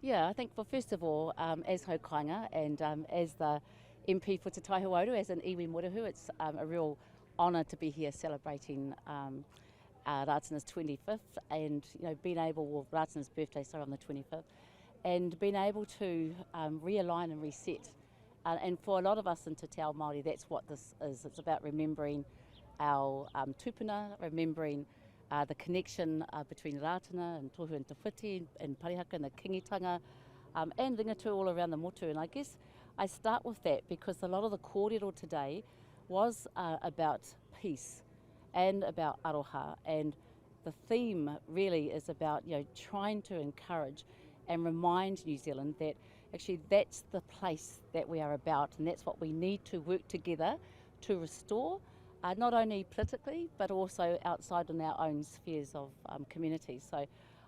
Yeah, I think, well, first of all, as Haukainga and as the MP for Te Tai Hauāuru, as an iwi morehu, it's a real honour to be here celebrating Rātana's 25th and, being able, well, Rātana's birthday, sorry, on the 25th, and being able to realign and reset. And for a lot of us in Te Tai Māori, that's what this is. It's about remembering our tupuna, remembering the connection between Rātana and Tohu and Te Whiti and Parihaka and the kingitanga and ringatu all around the motu. And I guess I start with that because a lot of the kōrero today was about peace and about aroha, and the theme really is about trying to encourage and remind New Zealand that actually that's the place that we are about, and that's what we need to work together to restore, not only politically but also outside in our own spheres of communities. So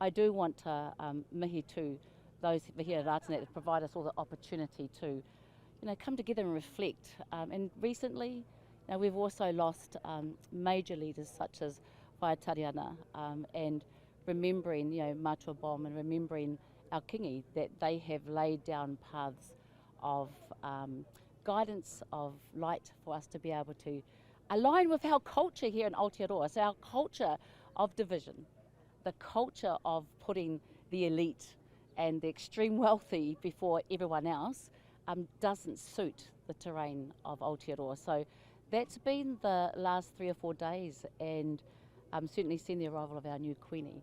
I do want to mihi to those here at Rātana that provide us all the opportunity to come together and reflect. And recently we've also lost major leaders such as Whaitariana, and remembering Matua Bom and remembering our kingi, that they have laid down paths of guidance, of light for us to be able to align with our culture here in Aotearoa. So our culture of division, the culture of putting the elite and the extreme wealthy before everyone else doesn't suit the terrain of Aotearoa. So that's been the last 3 or 4 days, and certainly seen the arrival of our new Queenie.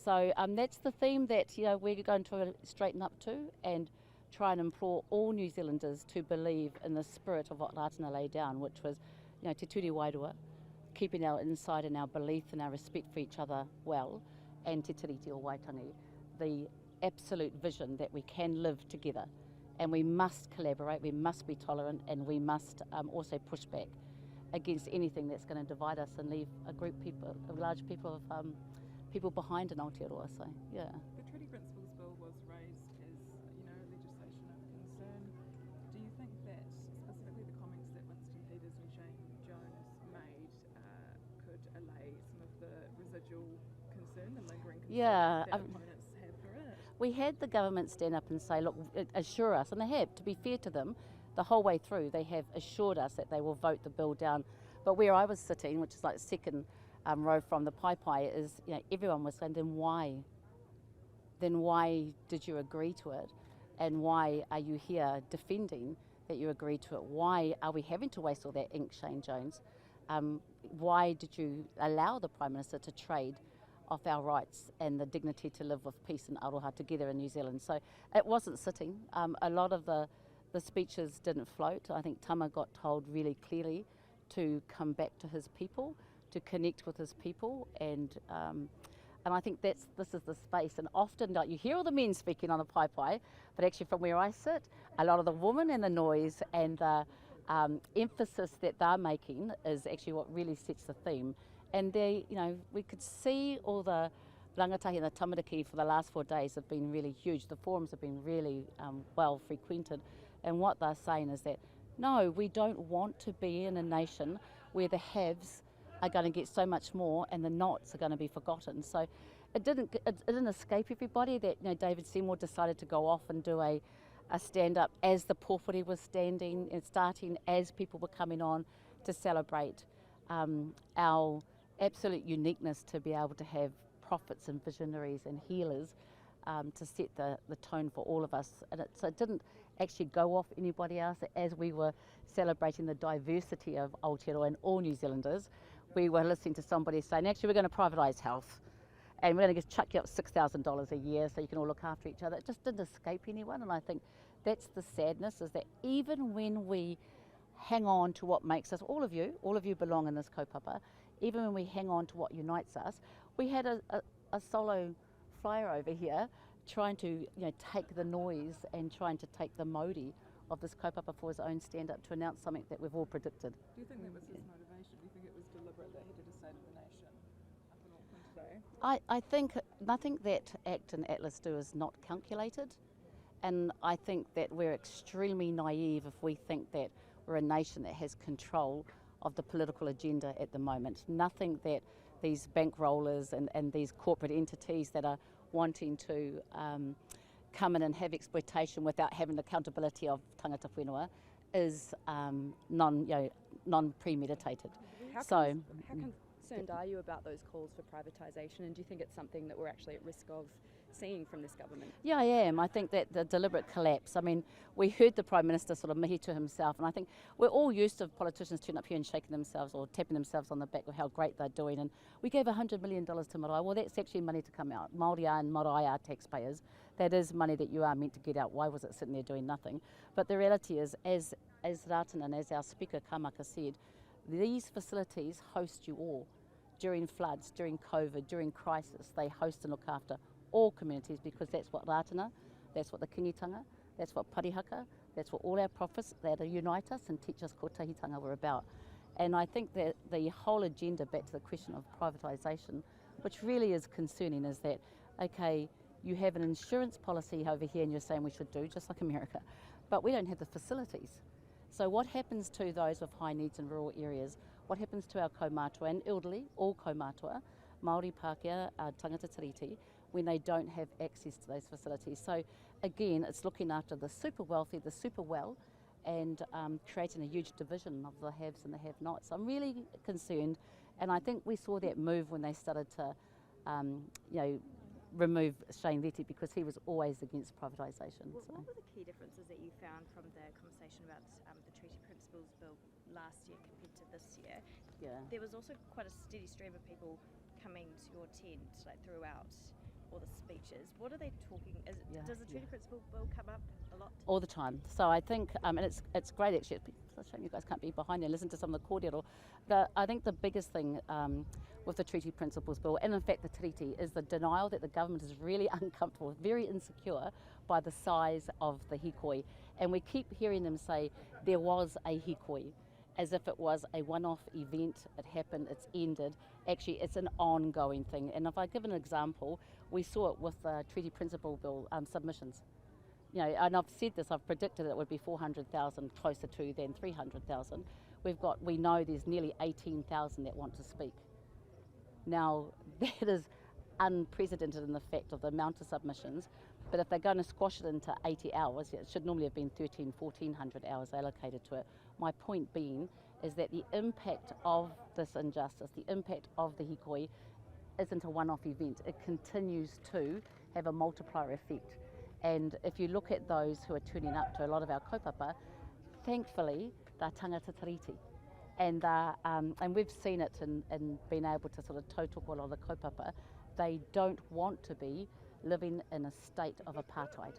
So that's the theme that we're going to straighten up to and try and implore all New Zealanders to believe in the spirit of what Rātana laid down, which was te ture wairua, keeping our insight and our belief and our respect for each other well, and te tiriti o waitangi, the absolute vision that we can live together. And we must collaborate, we must be tolerant, and we must also push back against anything that's going to divide us and leave a large people of people behind in Aotearoa. So, yeah. The Treaty Principles Bill was raised as, legislation of concern. Do you think that specifically the comments that Winston Peters and Shane Jones made could allay some of the residual concern, the lingering concern that opponents have for it? We had the government stand up and say, look, assure us, and they have, to be fair to them, the whole way through, they have assured us that they will vote the bill down. But where I was sitting, which is like second row from the pai, is everyone was saying, then why? Then why did you agree to it? And why are you here defending that you agreed to it? Why are we having to waste all that ink, Shane Jones? Why did you allow the Prime Minister to trade off our rights and the dignity to live with peace and aroha together in New Zealand? So it wasn't sitting. A lot of the speeches didn't float. I think Tama got told really clearly to come back to his people, to connect with his people, and I think this is the space. And often you hear all the men speaking on the pai, but actually from where I sit, a lot of the women and the noise and the emphasis that they're making is actually what really sets the theme. And we could see all the rangatahi and the tamariki for the last 4 days have been really huge. The forums have been really well frequented, and what they're saying is that no, we don't want to be in a nation where the haves are going to get so much more and the nots are going to be forgotten. So it didn't escape everybody that David Seymour decided to go off and do a stand-up as the pōwhiri was standing and starting, as people were coming on to celebrate our absolute uniqueness to be able to have prophets and visionaries and healers to set the tone for all of us. And so it didn't actually go off anybody else. As we were celebrating the diversity of Aotearoa and all New Zealanders, we were listening to somebody saying, actually, we're going to privatise health and we're going to just chuck you up $6,000 a year so you can all look after each other. It just didn't escape anyone, and I think that's the sadness, is that even when we hang on to what makes us, all of you belong in this kaupapa, even when we hang on to what unites us. We had a solo flyer over here trying to take the noise and trying to take the Māori of this kaupapa for his own stand-up to announce something that we've all predicted. Do you think that was his motivation? Do you think it was deliberate that he did a State of the Nation up in Auckland today? I think nothing that ACT and Atlas do is not calculated, and I think that we're extremely naive if we think that we're a nation that has control of the political agenda at the moment. Nothing that these bankrollers and these corporate entities that are wanting to come in and have exploitation without having the accountability of tangata whenua is non-premeditated. How concerned are you about those calls for privatisation, and do you think it's something that we're actually at risk of seeing from this government? Yeah, I am. I think that the deliberate collapse, I mean, we heard the Prime Minister sort of mihi to himself, and I think we're all used to politicians turning up here and shaking themselves or tapping themselves on the back of how great they're doing, and we gave $100 million to marae. Well, that's actually money to come out. Māori are and marae are taxpayers. That is money that you are meant to get out. Why was it sitting there doing nothing? But the reality is, as Rātana and as our Speaker Kamaka said, these facilities host you all. During floods, during COVID, during crisis, they host and look after all communities, because that's what Rātana, that's what the kingitanga, that's what parihaka, that's what all our prophets that unite us and teach us kotahitanga were about. And I think that the whole agenda, back to the question of privatisation, which really is concerning, is that, okay, you have an insurance policy over here and you're saying we should do, just like America, but we don't have the facilities. So what happens to those with high needs in rural areas? What happens to our kaumātua and elderly, all kaumātua, Māori, Pākehā, tangata tiriti, when they don't have access to those facilities? So again, it's looking after the super wealthy, the super well, and creating a huge division of the haves and the have-nots. I'm really concerned, and I think we saw that move when they started to, remove Shane Leti, because he was always against privatisation. Well, So. what were the key differences that you found from the conversation about the Treaty Principles Bill last year compared to this year? Yeah. There was also quite a steady stream of people coming to your tent, like throughout all the speeches. What are they talking? Does the Treaty Principle Bill come up a lot? All the time. So I think, and it's great actually. It's a shame you guys can't be behind and listen to some of the kōrero. I think the biggest thing with the Treaty Principles Bill, and in fact the treaty, is the denial that the government is really uncomfortable, very insecure by the size of the hikoi. And we keep hearing them say there was a hikoi, as if it was a one-off event, it happened, it's ended. Actually, it's an ongoing thing. And if I give an example, we saw it with the Treaty Principle Bill submissions. And I've said this, I've predicted it would be 400,000 closer to than 300,000. We know there's nearly 18,000 that want to speak. Now, that is unprecedented in the fact of the amount of submissions, but if they're going to squash it into 80 hours, it should normally have been 1,400 hours allocated to it. My point being is that the impact of this injustice, the impact of the hikoi, isn't a one-off event. It continues to have a multiplier effect. And if you look at those who are turning up to a lot of our kaupapa, thankfully, they're tangata tiriti. And we've seen it in being able to sort of tautoko a lot of the kaupapa. They don't want to be living in a state of apartheid.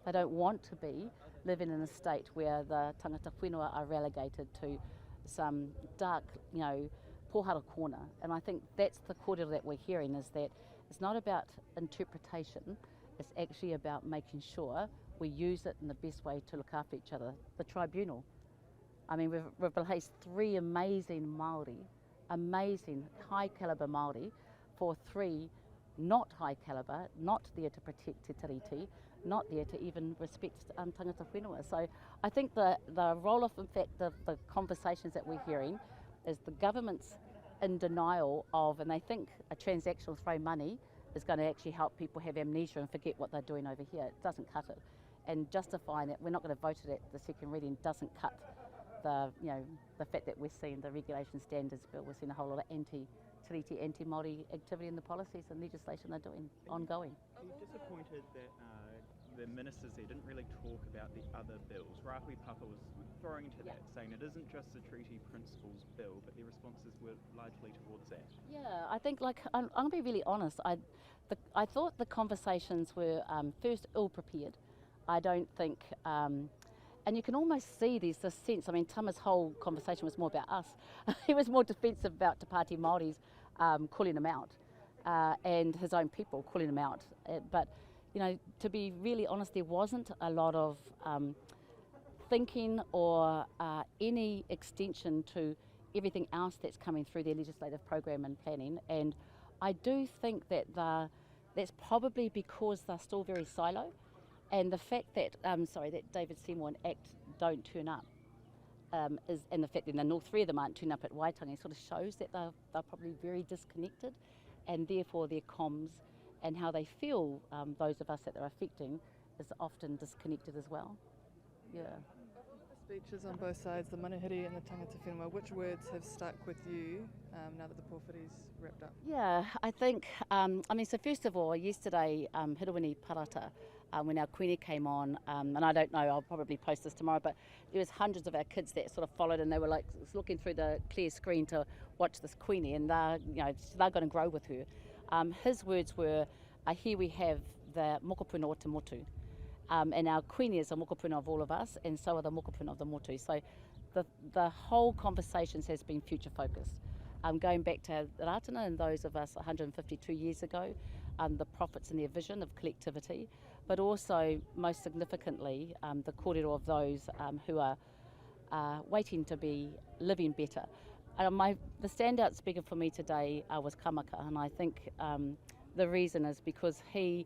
They don't want to be living in a state where the tangata whenua are relegated to some dark, pohara corner. And I think that's the kōrero that we're hearing, is that it's not about interpretation, it's actually about making sure we use it in the best way to look after each other. The tribunal. I mean, we've replaced 3 amazing Māori, amazing high calibre Māori, for 3 not high calibre, not there to protect te tiriti, not there to even respect tangata whenua. So I think the roll-off, in fact, the conversations that we're hearing is the government's in denial of, and they think a transactional throw money is going to actually help people have amnesia and forget what they're doing over here. It doesn't cut it. And justifying it, we're not going to vote it at the second reading, doesn't cut the fact that we're seeing the regulation standards bill, we're seeing a whole lot of anti-tiriti, anti-Māori activity in the policies and legislation they're doing ongoing. Are you disappointed that the ministers there didn't really talk about the other bills? Rāhui Papa was throwing to that, saying it isn't just the Treaty Principles Bill, but their responses were largely towards that. Yeah, I think, I'm going to be really honest, I thought the conversations were first ill-prepared. I don't think, and you can almost see there's this sense, I mean, Tama's whole conversation was more about us. He was more defensive about Te Pāti Māori's calling him out, and his own people calling him out. But, to be really honest, there wasn't a lot of thinking or any extension to everything else that's coming through their legislative program and planning. And I do think that that's probably because they're still very silo. And the fact that, that David Seymour and ACT don't turn up, and the fact that all 3 of them aren't turning up at Waitangi sort of shows that they're probably very disconnected, and therefore their comms and how they feel, those of us that they're affecting, is often disconnected as well. Yeah. Speeches on both sides, the manihiri and the tangata whenua, which words have stuck with you now that the pōwhiri's wrapped up? Yeah, I think, so first of all, yesterday, Hirawini Parata, when our queenie came on, and I don't know, I'll probably post this tomorrow, but there was hundreds of our kids that sort of followed, and they were like looking through the clear screen to watch this queenie, and they're going to grow with her. His words were, here we have the mokopuna o te motu. And our queenie is a mokopuna of all of us, and so are the mokopuna of the motu. So the whole conversations has been future focused. Going back to Rātana and those of us 152 years ago, the prophets and their vision of collectivity, but also most significantly the kōrero of those who are waiting to be living better. The standout speaker for me today was Kamaka, and I think the reason is because he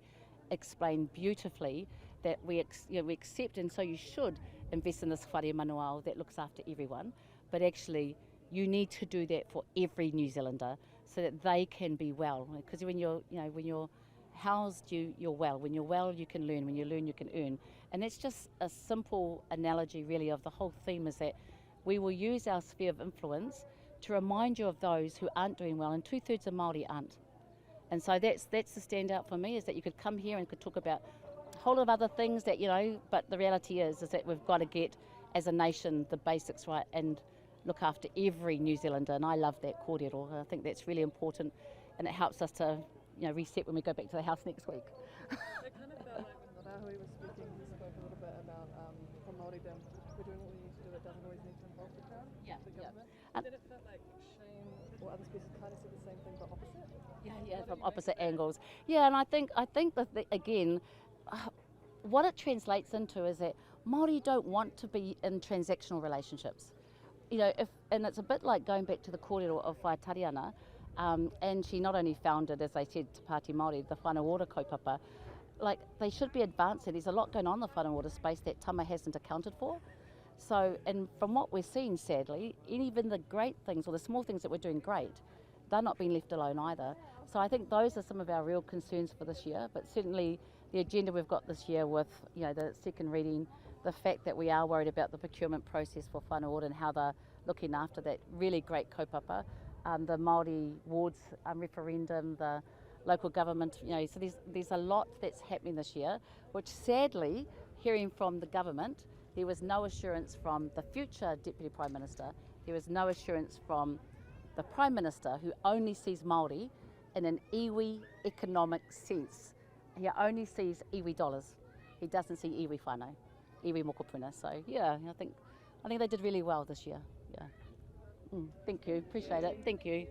explained beautifully that we accept, and so you should invest in this whare manual that looks after everyone, but actually you need to do that for every New Zealander so that they can be well. Because when you're housed, you're well. When you're well, you can learn. When you learn, you can earn. And it's just a simple analogy, really, of the whole theme is that we will use our sphere of influence to remind you of those who aren't doing well, and 2/3 of Māori aren't. And so that's the standout for me, is that you could come here and could talk about a whole lot of other things that, but the reality is that we've got to get, as a nation, the basics right and look after every New Zealander. And I love that kōrero. I think that's really important, and it helps us to, reset when we go back to the house next week. It kind of felt like when Rahui was speaking, he spoke a little bit about from Māoridom, we're doing what we need to do, it doesn't always need to involve the Crown, the government. And then it felt like Shane or other speakers kind of said the same thing but opposite. Yeah, from opposite angles. Yeah, and I think that again, what it translates into is that Māori don't want to be in transactional relationships. And it's a bit like going back to the kōrero of Whaitariana, and she not only founded, as I said, to Pāti Māori, the whanau kaupapa, like they should be advancing. There's a lot going on in the whanau space that Tama hasn't accounted for. So, and from what we're seeing, sadly, even the great things or the small things that we're doing great, they're not being left alone either. So I think those are some of our real concerns for this year, but certainly the agenda we've got this year with, the second reading, the fact that we are worried about the procurement process for whanau and how they're looking after that really great kaupapa, the Māori wards referendum, the local government, so there's a lot that's happening this year, which sadly, hearing from the government, there was no assurance from the future Deputy Prime Minister, there was no assurance from the Prime Minister, who only sees Māori in an iwi economic sense. He only sees iwi dollars. He doesn't see iwi whānau, iwi mokopuna. So yeah, I think they did really well this year. Yeah. Thank you. Appreciate it. Thank you.